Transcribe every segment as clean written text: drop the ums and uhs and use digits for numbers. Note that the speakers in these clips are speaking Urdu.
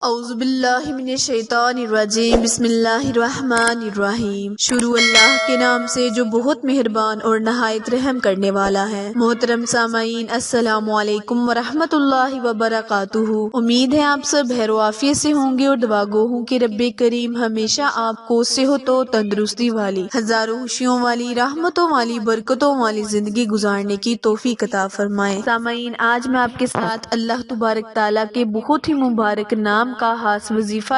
اعوذ باللہ من الشیطان الرجیم بسم اللہ الرحمن الرحیم۔ شروع اللہ کے نام سے جو بہت مہربان اور نہایت رحم کرنے والا ہے۔ محترم سامعین، السلام علیکم ورحمۃ اللہ وبرکاتہ۔ امید ہے آپ سب خیر و عافیت سے ہوں گے اور دعا گو ہوں کہ رب کریم ہمیشہ آپ کو صحت و تندرستی والی، ہزاروں خوشیوں والی، رحمتوں والی، برکتوں والی زندگی گزارنے کی توفیق عطا فرمائے۔ سامعین، آج میں آپ کے ساتھ اللہ تبارک تعالیٰ کے بہت ہی مبارک نام کا خاص وظیفہ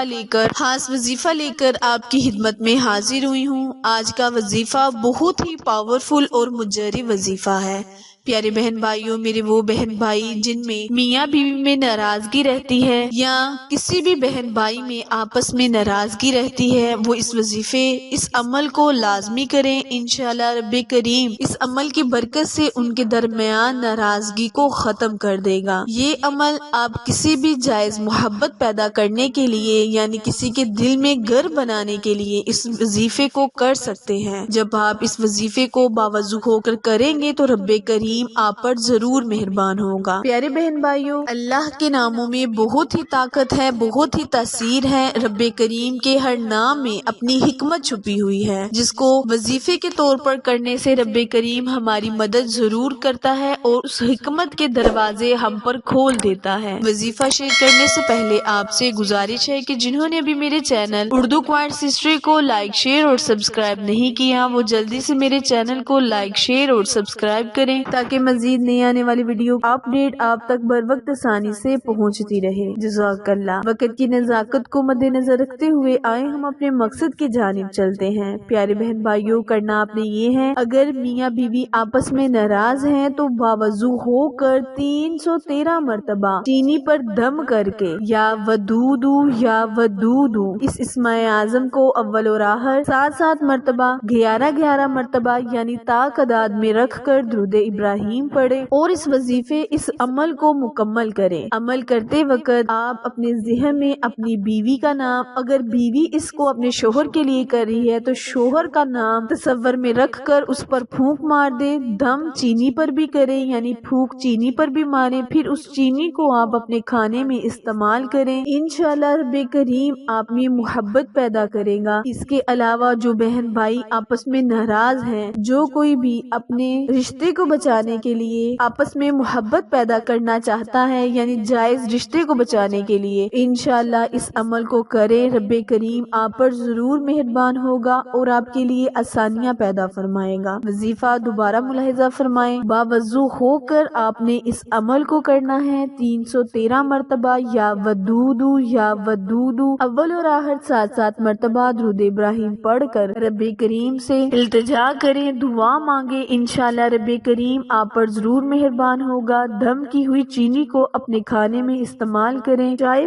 لے کر آپ کی خدمت میں حاضر ہوئی ہوں۔ آج کا وظیفہ بہت ہی پاورفل اور مجرب وظیفہ ہے۔ پیارے بہن بھائیوں، میرے وہ بہن بھائی جن میں میاں بیوی میں ناراضگی رہتی ہے یا کسی بھی بہن بھائی میں آپس میں ناراضگی رہتی ہے، وہ اس عمل کو لازمی کریں۔ انشاءاللہ رب کریم اس عمل کی برکت سے ان کے درمیان ناراضگی کو ختم کر دے گا۔ یہ عمل آپ کسی بھی جائز محبت پیدا کرنے کے لیے یعنی کسی کے دل میں گھر بنانے کے لیے اس وظیفے کو کر سکتے ہیں۔ جب آپ اس وظیفے کو باوضو ہو کر کریں گے تو رب کریم آپ پر ضرور مہربان ہوگا۔ پیارے بہن بھائیوں، اللہ کے ناموں میں بہت ہی طاقت ہے، بہت ہی تاثیر ہے۔ رب کریم کے ہر نام میں اپنی حکمت چھپی ہوئی ہے، جس کو وظیفے کے طور پر کرنے سے رب کریم ہماری مدد ضرور کرتا ہے اور اس حکمت کے دروازے ہم پر کھول دیتا ہے۔ وظیفہ شیئر کرنے سے پہلے آپ سے گزارش ہے کہ جنہوں نے ابھی میرے چینل اردو کوائٹس ہسٹری کو لائک، شیئر اور سبسکرائب نہیں کیا، وہ جلدی سے میرے چینل کو لائک، شیئر اور سبسکرائب کریں تاکہ مزید نئی آنے والی ویڈیو اپڈیٹ آپ تک بر وقت آسانی سے پہنچتی رہے۔ جزاک اللہ۔ وقت کی نزاکت کو مد نظر رکھتے ہوئے آئے ہم اپنے مقصد کی جانب چلتے ہیں۔ پیارے بہن بھائیوں، کرنا آپ نے یہ ہے، اگر میاں بیوی آپس میں ناراض ہیں تو باوضو ہو کر 313 مرتبہ چینی پر دم کر کے یا ودودو یا ودودو اس اسم اعظم کو اول اور آخر 7 مرتبہ 11 مرتبہ یعنی تعداد میں رکھ کر درود ابراہیم پڑھے اور اس عمل کو مکمل کریں۔ عمل کرتے وقت آپ اپنے ذہن میں اپنی بیوی کا نام، اگر بیوی اس کو اپنے شوہر کے لیے کر رہی ہے تو شوہر کا نام تصور میں رکھ کر اس پر پھونک مار دیں۔ دم چینی پر بھی کریں یعنی پھونک چینی پر بھی ماریں، پھر اس چینی کو آپ اپنے کھانے میں استعمال کریں۔ انشاءاللہ رب کریم آپ میں محبت پیدا کرے گا۔ اس کے علاوہ جو بہن بھائی آپس میں ناراض ہیں، جو کوئی بھی اپنے رشتے کو بچانے کے لیے آپس میں محبت پیدا کرنا چاہتا ہے یعنی جائز رشتے کو بچانے کے لیے، انشاءاللہ اس عمل کو کرے، رب کریم آپ پر ضرور مہربان ہوگا اور آپ کے لیے آسانیاں پیدا فرمائے گا۔ وظیفہ دوبارہ ملاحظہ فرمائیں، باوضو ہو کر آپ نے اس عمل کو کرنا ہے 313 مرتبہ یا ودودو یا ودودو اول اور آخر 7 مرتبہ درود ابراہیم پڑھ کر رب کریم سے التجا کریں، دعا مانگے، انشاءاللہ رب کریم آپ پر ضرور مہربان ہوگا۔ دم کی ہوئی چینی کو اپنے کھانے میں استعمال کریں، چائے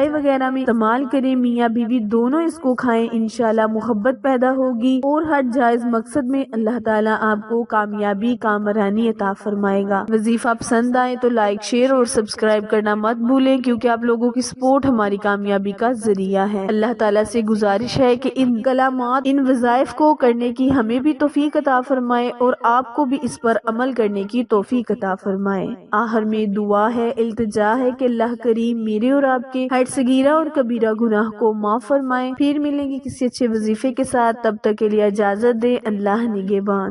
وغیرہ میں استعمال کریں، میاں بیوی دونوں اس کو کھائیں، انشاءاللہ محبت پیدا ہوگی اور ہر جائز مقصد میں اللہ تعالیٰ آپ کو کامیابی، کامرانی عطا فرمائے گا۔ وظیفہ پسند آئے تو لائک، شیئر اور سبسکرائب کرنا مت بھولیں، کیونکہ آپ لوگوں کی سپورٹ ہماری کامیابی کا ذریعہ ہے۔ اللہ تعالیٰ سے گزارش ہے کہ ان کلمات، ان وظائف کو کرنے کی ہمیں بھی توفیق عطا فرمائے اور آپ کو بھی اس پر عمل کرنے کی توفیق عطا فرمائے۔ آخر میں دعا ہے، التجا ہے کہ اللہ کریم میرے اور آپ کے ہر صغیرہ اور کبیرہ گناہ کو معاف فرمائے۔ پھر ملیں گے کسی اچھے وظیفے کے ساتھ، تب تک کے لیے اجازت دے۔ اللہ نگہبان۔